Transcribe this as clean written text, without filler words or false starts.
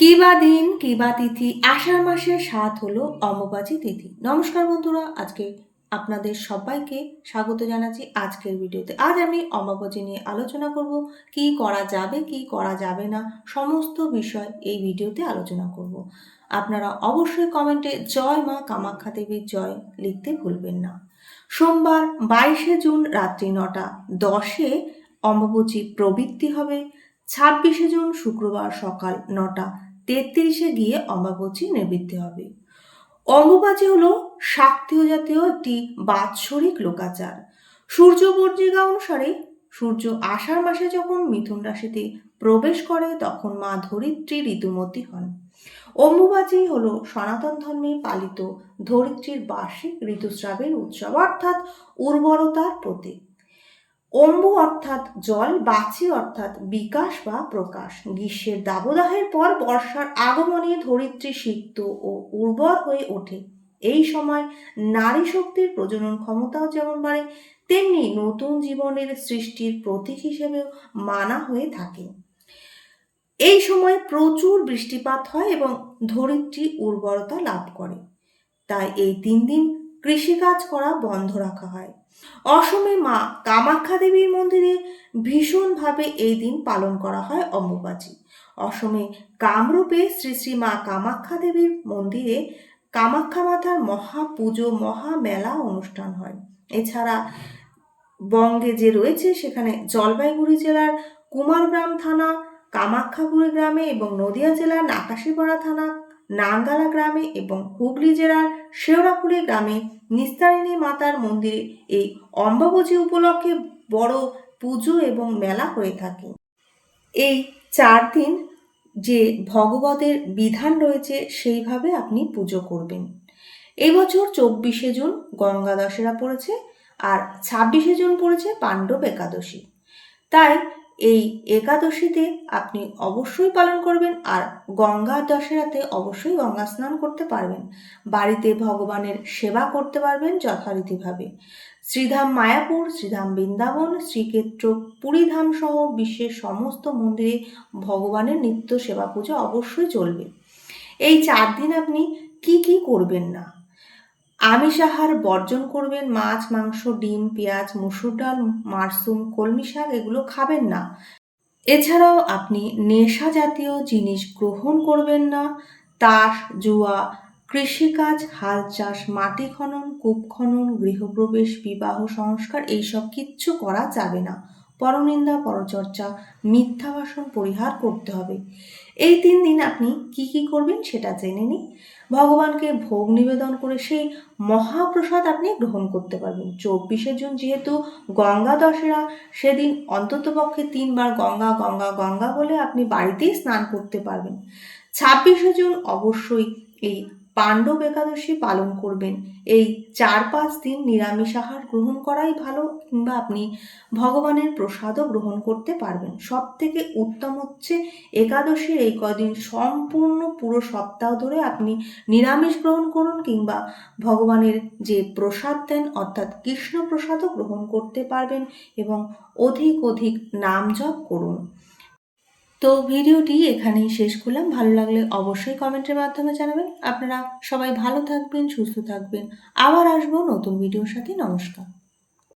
কিবা দিন কিবা তিথি আষাঢ় মাসের ৭ হলো অম্বুবাচী তিথি। নমস্কার বন্ধুরা, আজকে আপনাদের সবাইকে স্বাগত জানাচ্ছি আজকের ভিডিওতে। আজ আমি অম্বুবাচী নিয়ে আলোচনা করব। কি করা যাবে কি করা যাবে না সমস্ত বিষয় এই ভিডিওতে আলোচনা করব। আপনারা অবশ্যই কমেন্টে জয় মা কামাখ্যা দেবীর জয় লিখতে ভুলবেন না। সোমবার ২২শে জুন রাত্রি ৯:১০ অম্বুবাচী প্রবৃত্তি হবে। ২৬শে জুন শুক্রবার সকাল ৯:৩৩ গিয়ে অম্বুবাচী নিবৃত্তি হবে। অম্বুবাচী হলো শাক্তীয় জাতীয় একটি বাৎসরিক লোকাচার। সূর্য পঞ্জিকা অনুসারে সূর্য আষাঢ় মাসে যখন মিথুন রাশিতে প্রবেশ করে তখন মা ধরিত্রী ঋতুমতী হন। অম্বুবাচী হলো সনাতন ধর্মে পালিত ধরিত্রীর বার্ষিক ঋতুস্রাবের উৎসব, অর্থাৎ উর্বরতার প্রতীক। অম্বু অর্থাৎ জল, বাচী অর্থাৎ বিকাশ বা প্রকাশ। গ্রীষ্মের দাবদাহের পর বর্ষার আগমনে ধরিত্রী সিক্ত ও উর্বর হয়ে ওঠে। এই সময় নারী শক্তির প্রজনন ক্ষমতাও যেমন বাড়ে, তেমনি নতুন জীবনের সৃষ্টির প্রতীক হিসেবেও মানা হয়ে থাকে। এই সময় প্রচুর বৃষ্টিপাত হয় এবং ধরিত্রী উর্বরতা লাভ করে। তাই এই ৩ দিন কৃষিকাজ করা বন্ধ রাখা হয়। অসমে মা কামাখ্যা দেবীর মন্দিরে ভীষণভাবে এই দিন পালন করা হয় অম্বুবাচী। অসমে কামরূপে শ্রী শ্রী মা কামাখ্যা দেবীর মন্দিরে কামাখ্যা মাতার মহাপুজো, মহামেলা অনুষ্ঠান হয়। এছাড়া বঙ্গে যে রয়েছে সেখানে জলপাইগুড়ি জেলার কুমারগ্রাম থানা কামাখ্যাপুরি গ্রামে এবং নদিয়া জেলার নাকাশীপাড়া থানা নাঙ্গালা গ্রামে এবং হুগলি জেলার শেওড়াফুলি গ্রামে নিস্তারিণী মাতার মন্দিরে এই অম্বুবাচী উপলক্ষে বড় পুজো এবং মেলা হয়ে থাকে। এই ৪ দিন যে ভগবতের বিধান রয়েছে সেইভাবে আপনি পুজো করবেন। এই বছর ২৪শে জুন গঙ্গা দশেরা পড়েছে আর ২৬শে জুন পড়েছে পাণ্ডব একাদশী। তাই এই একাদশীতে আপনি অবশ্যই পালন করবেন আর গঙ্গা দশেরাতে অবশ্যই গঙ্গা স্নান করতে পারবেন। বাড়িতে ভগবানের সেবা করতে পারবেন যথারীতিভাবে। শ্রীধাম মায়াপুর, শ্রীধাম বৃন্দাবন, শ্রীক্ষেত্র পুরীধাম সহ বিশ্বের সমস্ত মন্দিরে ভগবানের নিত্য সেবা পূজা অবশ্যই চলবে। এই ৪ দিন আপনি কি করবেন না? আমিষ আহার বর্জন করবেন। মাছ, মাংস, ডিম, পেঁয়াজ, মসুর ডাল, মাশরুম, কলমি শাক এগুলো খাবেন না। এছাড়াও আপনি নেশা জাতীয় জিনিস গ্রহণ করবেন না। তাস, জুয়া, কৃষিকাজ, হাল চাষ, মাটি খনন, কূপ খনন, গৃহপ্রবেশ, বিবাহ সংস্কার এইসব কিচ্ছু করা যাবে না। পরনিন্দা, পরচর্চা, মিথ্যা ভাষণ পরিহার করতে হবে। এই ৩ দিন আপনি কি করবেন সেটা জেনে নিন। ভগবানকে ভোগ নিবেদন করে সেই মহাপ্রসাদ আপনি গ্রহণ করতে পারবেন। ২৪শে জুন যেহেতু গঙ্গা দশেরা, সেদিন অন্ততপক্ষে ৩ বার গঙ্গা গঙ্গা গঙ্গা বলে আপনি বাড়িতেই স্নান করতে পারবেন। ২৬শে জুন অবশ্যই এই পাণ্ডব একাদশী পালন করবেন। এই ৪-৫ দিন নিরামিষ আহার গ্রহণ করাই ভালো, কিংবা আপনি ভগবানের প্রসাদও গ্রহণ করতে পারবেন। সবথেকে উত্তম হচ্ছে একাদশীর এই কদিন সম্পূর্ণ পুরো সপ্তাহ ধরে আপনি নিরামিষ গ্রহণ করুন, কিংবা ভগবানের যে প্রসাদ দেন অর্থাৎ কৃষ্ণ প্রসাদও গ্রহণ করতে পারবেন এবং অধিক নাম জপ করুন। তো ভিডিওটি এখানেই শেষ করলাম। ভালো লাগলে অবশ্যই কমেন্টের মাধ্যমে জানাবেন। আপনারা সবাই ভালো থাকবেন, সুস্থ থাকবেন। আবার আসবো নতুন ভিডিওর সাথে। নমস্কার।